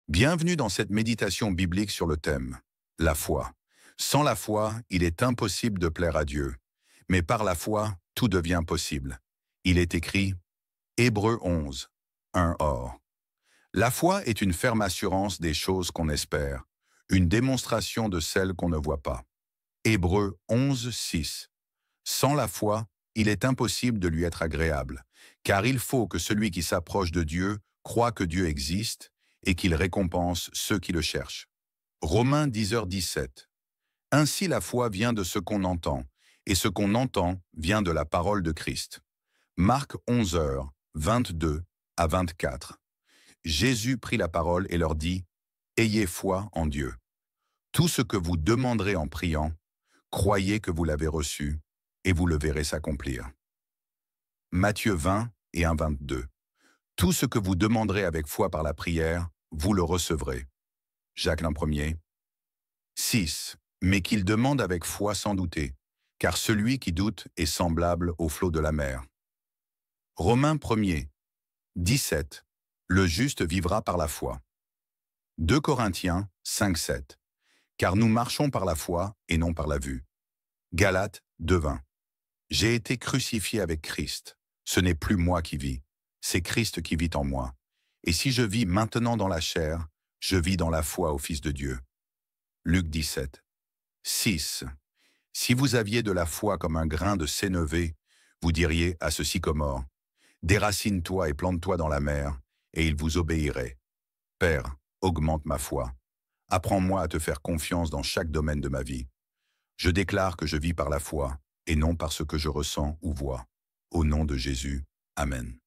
Bienvenue dans cette méditation biblique sur le thème « La foi ». Sans la foi, il est impossible de plaire à Dieu. Mais par la foi, tout devient possible. Il est écrit « Hébreux 11, 1 Or ». La foi est une ferme assurance des choses qu'on espère, une démonstration de celles qu'on ne voit pas. Hébreux 11, 6. Sans la foi, il est impossible de lui être agréable, car il faut que celui qui s'approche de Dieu croit que Dieu existe et qu'il récompense ceux qui le cherchent. Romains 10h17. Ainsi la foi vient de ce qu'on entend, et ce qu'on entend vient de la parole de Christ. Marc 11h22 à 24. Jésus prit la parole et leur dit « Ayez foi en Dieu. Tout ce que vous demanderez en priant, croyez que vous l'avez reçu, et vous le verrez s'accomplir. » Matthieu 20 et 1,22. Tout ce que vous demanderez avec foi par la prière, vous le recevrez. Jacques 1er. 6. Mais qu'il demande avec foi sans douter, car celui qui doute est semblable au flot de la mer. Romains 1er. 17. Le juste vivra par la foi. 2 Corinthiens 5,7. Car nous marchons par la foi et non par la vue. Galates 2,20. J'ai été crucifié avec Christ. Ce n'est plus moi qui vis, c'est Christ qui vit en moi. Et si je vis maintenant dans la chair, je vis dans la foi au Fils de Dieu. Luc 17. 6. Si vous aviez de la foi comme un grain de sénévé, vous diriez à ce sycomore, « Déracine-toi et plante-toi dans la mer, et il vous obéirait. Père, augmente ma foi. Apprends-moi à te faire confiance dans chaque domaine de ma vie. Je déclare que je vis par la foi, et non par ce que je ressens ou vois. Au nom de Jésus. Amen.